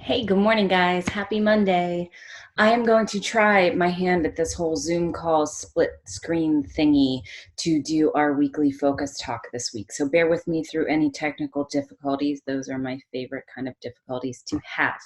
Hey, good morning, guys. Happy Monday. I am going to try my hand at this whole Zoom call split screen thingy to do our weekly focus talk this week. So bear with me through any technical difficulties. Those are my favorite kind of difficulties to have.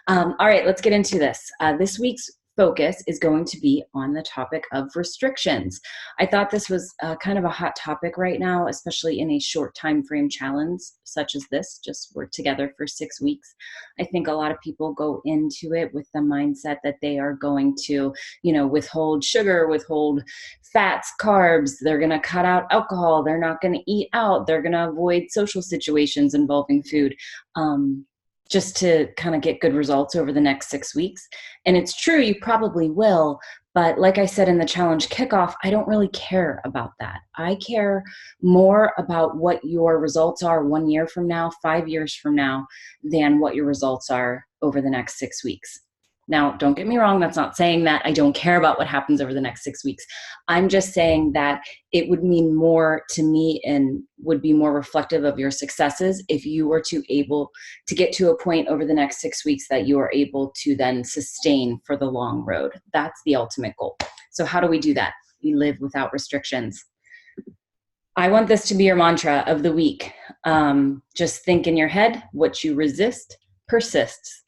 All right, let's get into this. This week's focus is going to be on the topic of restrictions. I thought this was kind of a hot topic right now, especially in a short time frame challenge such as this. Just we're together for 6 weeks. I think a lot of people go into it with the mindset that they are going to, withhold sugar, withhold fats, carbs. They're going to cut out alcohol. They're not going to eat out. They're going to avoid social situations involving food. Just to kind of get good results over the next 6 weeks. And it's true, you probably will. But like I said in the challenge kickoff, I don't really care about that. I care more about what your results are 1 year from now, 5 years from now, than what your results are over the next 6 weeks. Now, don't get me wrong, that's not saying that I don't care about what happens over the next 6 weeks. I'm just saying that it would mean more to me and would be more reflective of your successes if you were to able to get to a point over the next 6 weeks that you are able to then sustain for the long road. That's the ultimate goal. So how do we do that? We live without restrictions. I want this to be your mantra of the week. Just think in your head, what you resist persists.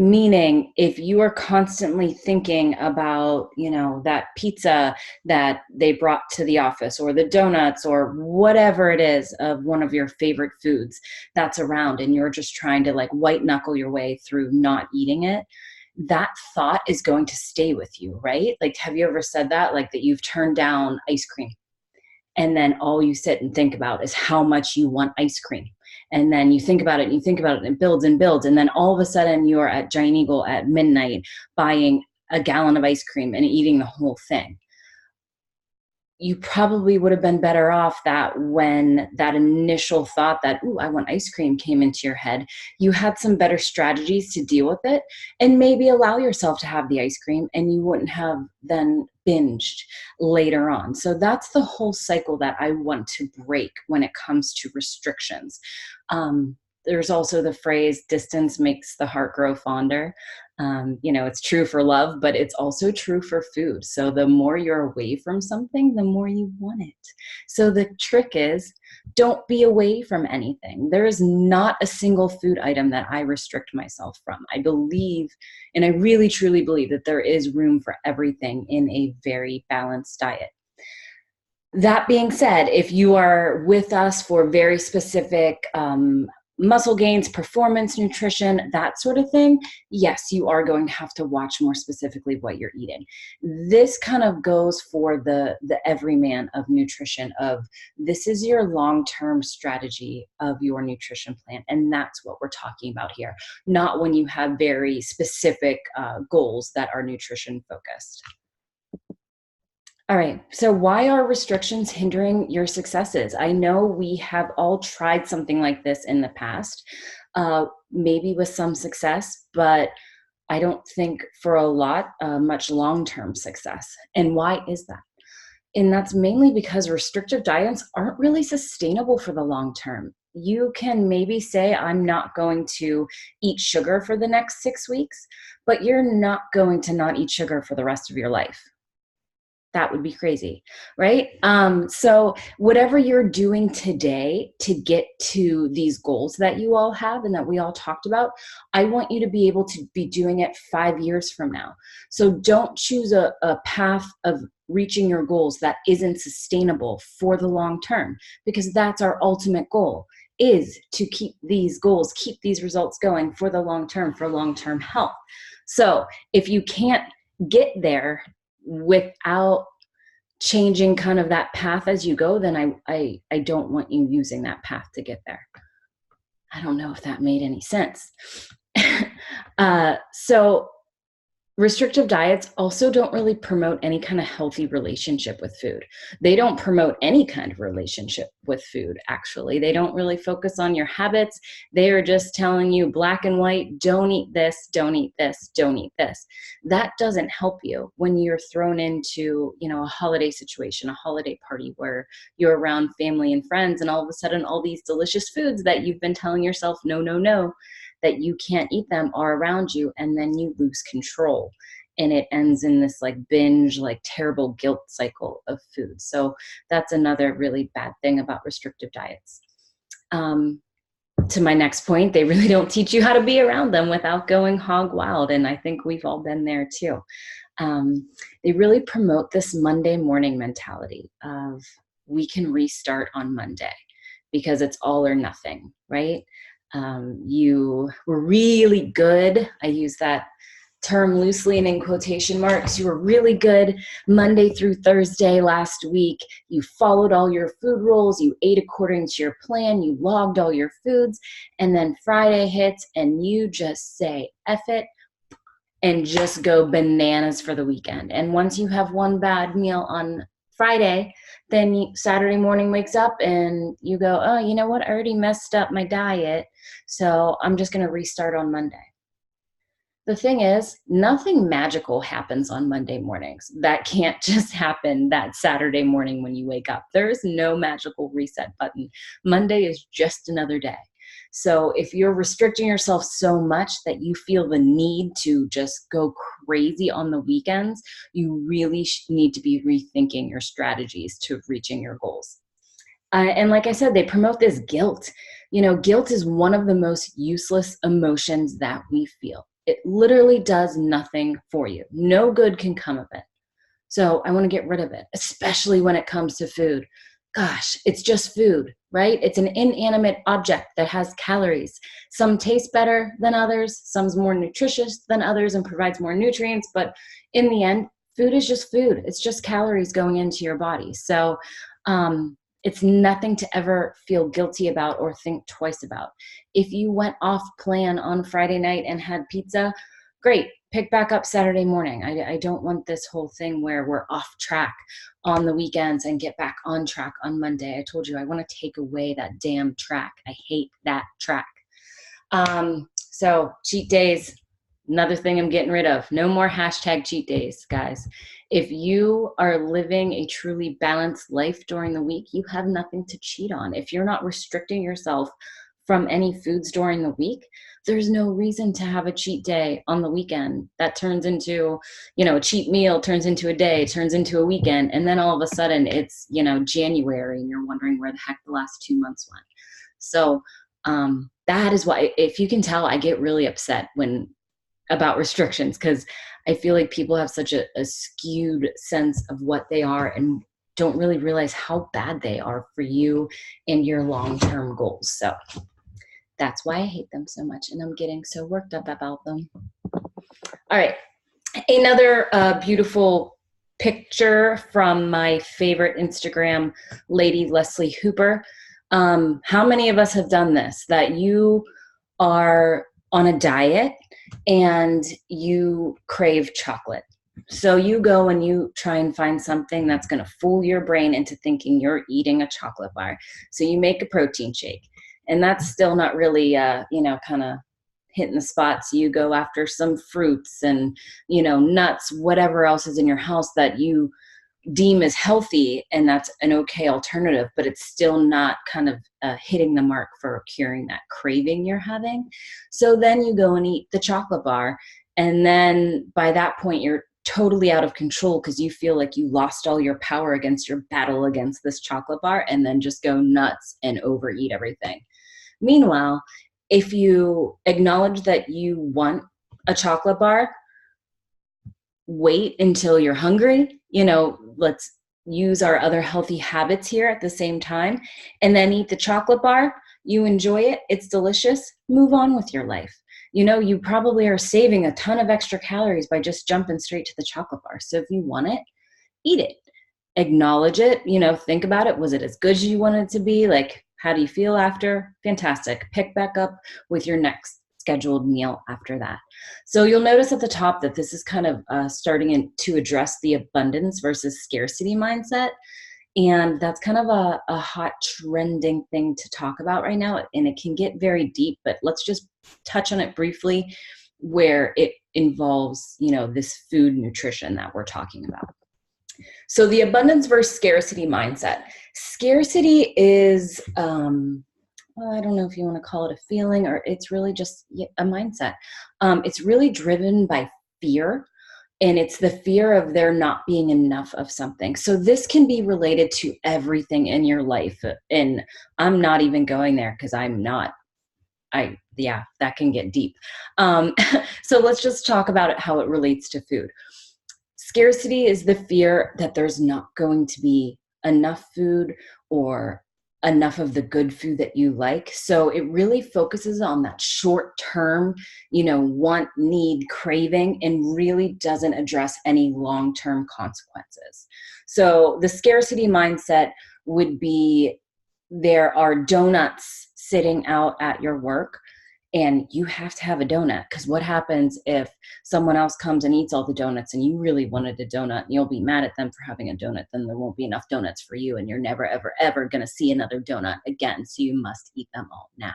Meaning, if you are constantly thinking about, that pizza that they brought to the office or the donuts or whatever it is of one of your favorite foods that's around, and you're just trying to like white knuckle your way through not eating it, that thought is going to stay with you, right? Like, have you ever said that? Like that you've turned down ice cream and then all you sit and think about is how much you want ice cream. And then you think about it and you think about it and it builds and builds. And then all of a sudden you are at Giant Eagle at midnight buying a gallon of ice cream and eating the whole thing. You probably would have been better off that when that initial thought that, ooh, I want ice cream came into your head, you had some better strategies to deal with it and maybe allow yourself to have the ice cream and you wouldn't have then binged later on. So that's the whole cycle that I want to break when it comes to restrictions. There's also the phrase, distance makes the heart grow fonder. It's true for love, but it's also true for food. So the more you're away from something, the more you want it. So the trick is, don't be away from anything. There is not a single food item that I restrict myself from. I believe, and I really truly believe that there is room for everything in a very balanced diet. That being said, if you are with us for very specific muscle gains, performance nutrition, that sort of thing, yes, you are going to have to watch more specifically what you're eating. This kind of goes for the everyman of nutrition, of this is your long-term strategy of your nutrition plan. And that's what we're talking about here, not when you have very specific goals that are nutrition focused. All right, so why are restrictions hindering your successes? I know we have all tried something like this in the past, maybe with some success, but I don't think for a lot, much long-term success. And why is that? And that's mainly because restrictive diets aren't really sustainable for the long term. You can maybe say, I'm not going to eat sugar for the next 6 weeks, but you're not going to not eat sugar for the rest of your life. That would be crazy, right? So whatever you're doing today to get to these goals that you all have and that we all talked about, I want you to be able to be doing it 5 years from now. So don't choose a path of reaching your goals that isn't sustainable for the long term, because that's our ultimate goal, is to keep these goals, keep these results going for the long term, for long-term health. So if you can't get there without changing kind of that path as you go, then I don't want you using that path to get there. I don't know if that made any sense. So restrictive diets also don't really promote any kind of healthy relationship with food. They don't promote any kind of relationship with food, actually. They don't really focus on your habits. They are just telling you black and white, don't eat this, don't eat this, don't eat this. That doesn't help you when you're thrown into, a holiday situation, a holiday party where you're around family and friends, and all of a sudden all these delicious foods that you've been telling yourself, no, no, no, that you can't eat them are around you, and then you lose control. And it ends in this like binge, like terrible guilt cycle of food. So that's another really bad thing about restrictive diets. To my next point, they really don't teach you how to be around them without going hog wild. And I think we've all been there too. They really promote this Monday morning mentality of we can restart on Monday because it's all or nothing, right? You were really good. I use that term loosely and in quotation marks. You were really good Monday through Thursday last week. You followed all your food rules. You ate according to your plan. You logged all your foods. And then Friday hits and you just say, F it, and just go bananas for the weekend. And once you have one bad meal on Friday, then Saturday morning wakes up and you go, oh, you know what? I already messed up my diet. So I'm just going to restart on Monday. The thing is, nothing magical happens on Monday mornings. That can't just happen that Saturday morning when you wake up. There is no magical reset button. Monday is just another day. So if you're restricting yourself so much that you feel the need to just go crazy on the weekends, you really need to be rethinking your strategies to reaching your goals. And like I said, they promote this guilt. You know, guilt is one of the most useless emotions that we feel. It literally does nothing for you. No good can come of it. So I want to get rid of it, especially when it comes to food. Gosh, it's just food, right? It's an inanimate object that has calories. Some taste better than others. Some's more nutritious than others and provides more nutrients. But in the end, food is just food. It's just calories going into your body. So it's nothing to ever feel guilty about or think twice about. If you went off plan on Friday night and had pizza, great. Pick back up Saturday morning. I don't want this whole thing where we're off track on the weekends and get back on track on Monday. I told you I want to take away that damn track. I hate that track. So cheat days, another thing I'm getting rid of. No more hashtag cheat days, guys. If you are living a truly balanced life during the week, you have nothing to cheat on. If you're not restricting yourself from any foods during the week, there's no reason to have a cheat day on the weekend. That turns into, a cheat meal turns into a day, turns into a weekend. And then all of a sudden it's, January and you're wondering where the heck the last 2 months went. So that is why, if you can tell, I get really upset about restrictions, because I feel like people have such a skewed sense of what they are and don't really realize how bad they are for you and your long-term goals. So that's why I hate them so much, and I'm getting so worked up about them. All right, another beautiful picture from my favorite Instagram lady, Leslie Hooper. How many of us have done this, that you are on a diet and you crave chocolate? So you go and you try and find something that's going to fool your brain into thinking you're eating a chocolate bar. So you make a protein shake, and that's still not really, kind of hitting the spot. So you go after some fruits and, nuts, whatever else is in your house that you deem as healthy, and that's an okay alternative, but it's still not kind of hitting the mark for curing that craving you're having. So then you go and eat the chocolate bar, and then by that point you're totally out of control because you feel like you lost all your power against your battle against this chocolate bar, and then just go nuts and overeat everything. Meanwhile, if you acknowledge that you want a chocolate bar, wait until you're hungry, let's use our other healthy habits here at the same time, and then eat the chocolate bar. You enjoy it, it's delicious, move on with your life. You probably are saving a ton of extra calories by just jumping straight to the chocolate bar. So if you want it, eat it, acknowledge it, think about it. Was it as good as you wanted it to be? Like, how do you feel after? Fantastic. Pick back up with your next scheduled meal after that. So you'll notice at the top that this is kind of starting to address the abundance versus scarcity mindset. And that's kind of a hot trending thing to talk about right now. And it can get very deep, but let's just touch on it briefly where it involves, this food nutrition that we're talking about. So the abundance versus scarcity mindset. Scarcity is, well, I don't know if you want to call it a feeling, or it's really just a mindset. It's really driven by fear. And it's the fear of there not being enough of something. So this can be related to everything in your life. And I'm not even going there because I'm not. Yeah, that can get deep. So let's just talk about it, how it relates to food. Scarcity is the fear that there's not going to be enough food or enough of the good food that you like. So it really focuses on that short term, want, need, craving, and really doesn't address any long term consequences. So the scarcity mindset would be, there are donuts sitting out at your work and you have to have a donut, because what happens if someone else comes and eats all the donuts and you really wanted a donut, and you'll be mad at them for having a donut, then there won't be enough donuts for you and you're never, ever, ever going to see another donut again. So you must eat them all now.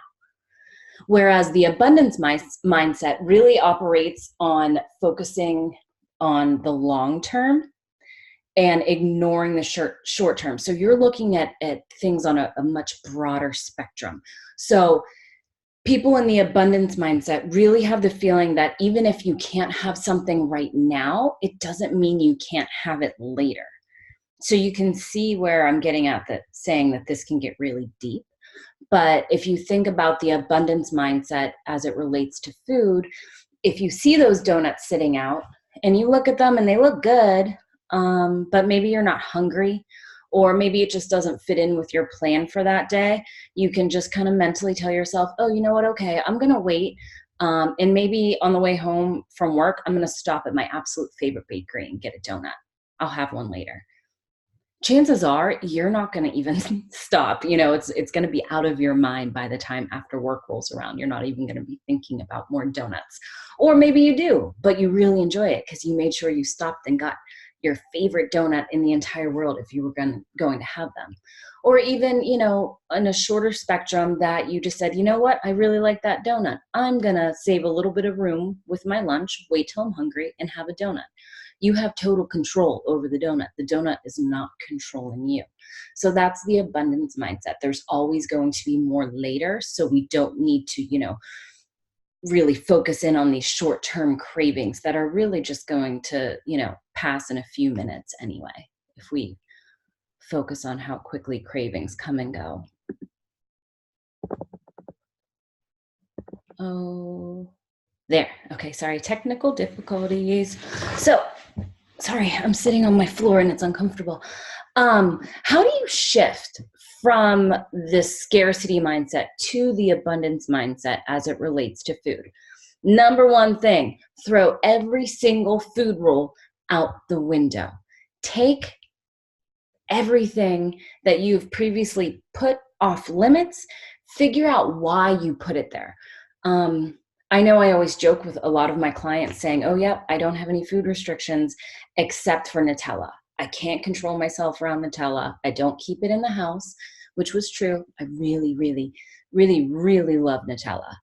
Whereas the abundance mindset really operates on focusing on the long term and ignoring the short term. So you're looking at things on a much broader spectrum. So people in the abundance mindset really have the feeling that even if you can't have something right now, it doesn't mean you can't have it later. So you can see where I'm getting at, that saying that this can get really deep. But if you think about the abundance mindset as it relates to food, if you see those donuts sitting out and you look at them and they look good, but maybe you're not hungry, or maybe it just doesn't fit in with your plan for that day, you can just kind of mentally tell yourself, oh, you know what? Okay, I'm going to wait. And maybe on the way home from work, I'm going to stop at my absolute favorite bakery and get a donut. I'll have one later. Chances are you're not going to even stop. It's going to be out of your mind by the time after work rolls around. You're not even going to be thinking about more donuts. Or maybe you do, but you really enjoy it because you made sure you stopped and got your favorite donut in the entire world if you were going to have them. Or even, on a shorter spectrum, that you just said, you know what, I really like that donut. I'm going to save a little bit of room with my lunch, wait till I'm hungry, and have a donut. You have total control over the donut. The donut is not controlling you. So that's the abundance mindset. There's always going to be more later, so we don't need to, really focus in on these short-term cravings that are really just going to, pass in a few minutes anyway, if we focus on how quickly cravings come and go. Oh, there. Okay, sorry, technical difficulties. So, sorry, I'm sitting on my floor and it's uncomfortable. How do you shift from the scarcity mindset to the abundance mindset as it relates to food? Number one thing, throw every single food rule out the window. Take everything that you've previously put off limits, figure out why you put it there. I know I always joke with a lot of my clients saying, oh, yeah, I don't have any food restrictions except for Nutella. I can't control myself around Nutella. I don't keep it in the house, which was true. I really, really, really, really love Nutella.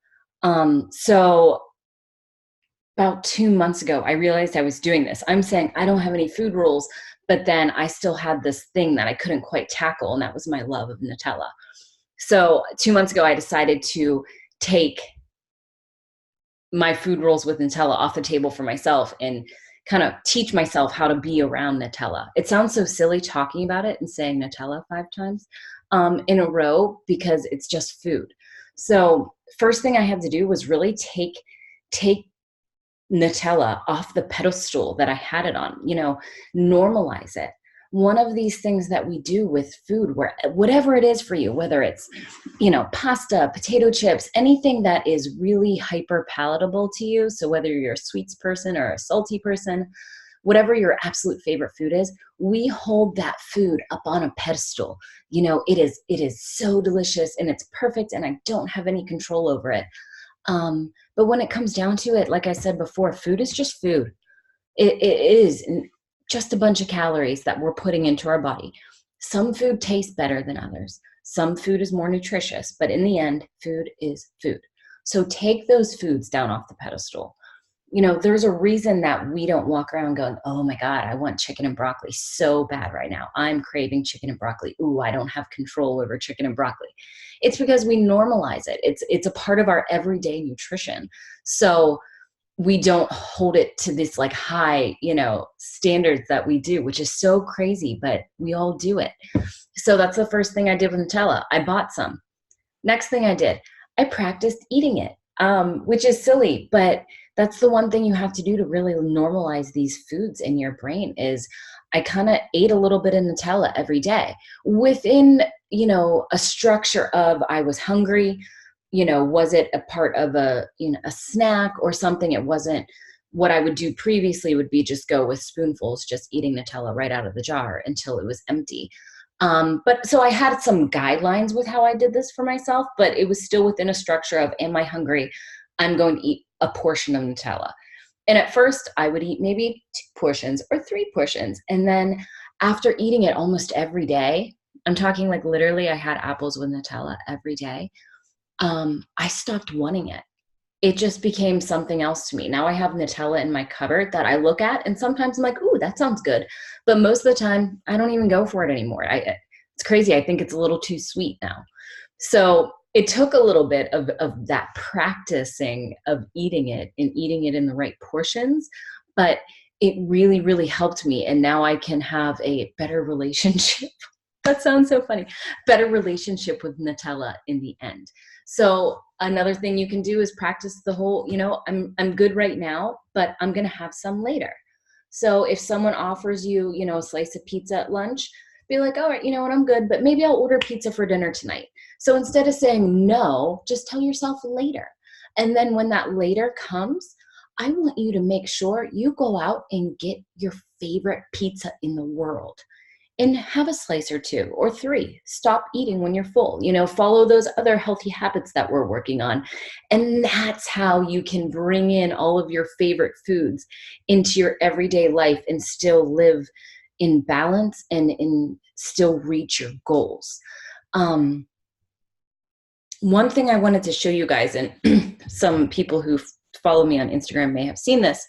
So about 2 months ago, I realized I was doing this. I'm saying I don't have any food rules, but then I still had this thing that I couldn't quite tackle, and that was my love of Nutella. So 2 months ago, I decided to take my food rules with Nutella off the table for myself and kind of teach myself how to be around Nutella. It sounds so silly talking about it and saying Nutella 5 times in a row because it's just food. So first thing I had to do was really take Nutella off the pedestal that I had it on, normalize it. One of these things that we do with food, where whatever it is for you, whether it's, pasta, potato chips, anything that is really hyper palatable to you. So whether you're a sweets person or a salty person, whatever your absolute favorite food is, we hold that food up on a pedestal. It is so delicious and it's perfect and I don't have any control over it. But when it comes down to it, like I said before, food is just food. It is just a bunch of calories that we're putting into our body. Some food tastes better than others. Some food is more nutritious, but in the end, food is food. So take those foods down off the pedestal. you know, there's a reason that we don't walk around going, oh my God, I want chicken and broccoli so bad right now. I'm craving chicken and broccoli. Ooh, I don't have control over chicken and broccoli. It's because we normalize it. It's a part of our everyday nutrition. So we don't hold it to this like high, you know, standards that we do, which is so crazy, but we all do it. So that's the first thing I did with Nutella. I bought some. Next thing I did, I practiced eating it, which is silly, but that's the one thing you have to do to really normalize these foods in your brain is I kind of ate a little bit of Nutella every day within, you know, a structure of I was hungry, you know, was it a part of a, you know, a snack or something? It wasn't what I would do previously would be just go with spoonfuls, just eating Nutella right out of the jar until it was empty. But so I had some guidelines with how I did this for myself, but it was still within a structure of, am I hungry? I'm going to eat a portion of Nutella. And at first I would eat maybe 2 portions or 3 portions. And then after eating it almost every day, I'm talking like literally I had apples with Nutella every day. I stopped wanting it. It just became something else to me. Now I have Nutella in my cupboard that I look at and sometimes I'm like, ooh, that sounds good. But most of the time I don't even go for it anymore. It's crazy. I think it's a little too sweet now. So it took a little bit of that practicing of eating it and eating it in the right portions, but it really, really helped me. And now I can have a better relationship. That sounds so funny. Better relationship with Nutella in the end. So another thing you can do is practice the whole, you know, I'm good right now, but I'm going to have some later. So if someone offers you, you know, a slice of pizza at lunch, be like, all right, you know what, I'm good, but maybe I'll order pizza for dinner tonight. So instead of saying no, just tell yourself later. And then when that later comes, I want you to make sure you go out and get your favorite pizza in the world and have a slice or 2 or 3. Stop eating when you're full. You know, follow those other healthy habits that we're working on. And that's how you can bring in all of your favorite foods into your everyday life and still live in balance and still reach your goals. One thing I wanted to show you guys, and some people who follow me on Instagram may have seen this.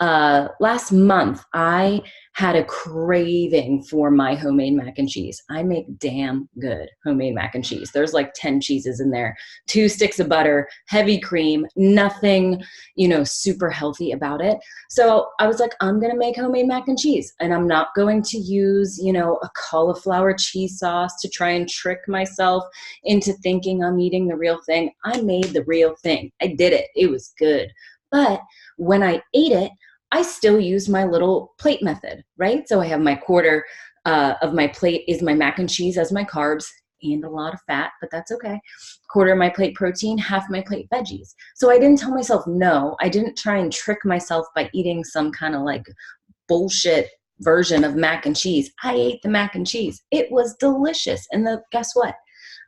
Last month, I had a craving for my homemade mac and cheese. I make damn good homemade mac and cheese. There's like 10 cheeses in there, 2 sticks of butter, heavy cream, nothing, you know, super healthy about it. So I was like, I'm going to make homemade mac and cheese, and I'm not going to use, you know, a cauliflower cheese sauce to try and trick myself into thinking I'm eating the real thing. I made the real thing. I did it. It was good. But when I ate it, I still use my little plate method, right? So I have my quarter of my plate is my mac and cheese as my carbs and a lot of fat, but that's okay. Quarter of my plate protein, half my plate veggies. So I didn't tell myself no. I didn't try and trick myself by eating some kind of like bullshit version of mac and cheese. I ate the mac and cheese. It was delicious. And guess what?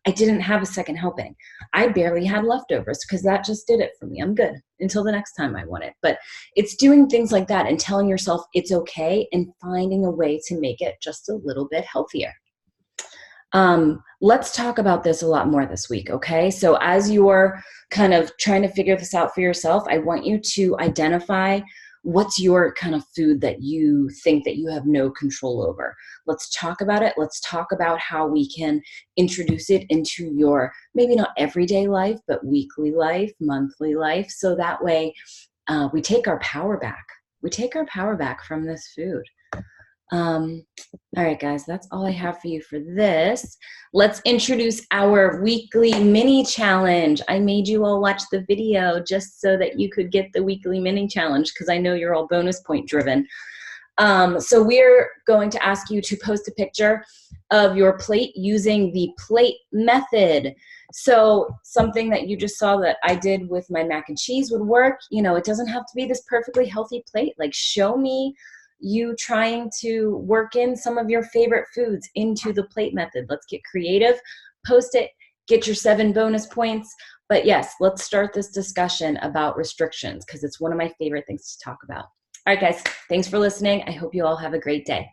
I didn't have a second helping. I barely had leftovers because that just did it for me. I'm good until the next time I want it. But it's doing things like that and telling yourself it's okay and finding a way to make it just a little bit healthier. Let's talk about this a lot more this week, okay? So as you're kind of trying to figure this out for yourself, I want you to identify what's your kind of food that you think that you have no control over. Let's talk about it. Let's talk about how we can introduce it into your, maybe not everyday life, but weekly life, monthly life. So that way we take our power back. We take our power back from this food. All right, guys, that's all I have for you for this. Let's introduce our weekly mini challenge. I made you all watch the video just so that you could get the weekly mini challenge because I know you're all bonus point driven. So we're going to ask you to post a picture of your plate using the plate method. So something that you just saw that I did with my mac and cheese would work. You know, it doesn't have to be this perfectly healthy plate. Like, show me you trying to work in some of your favorite foods into the plate method. Let's get creative, post it, get your 7 bonus points. But yes, let's start this discussion about restrictions because it's one of my favorite things to talk about. All right, guys, thanks for listening. I hope you all have a great day.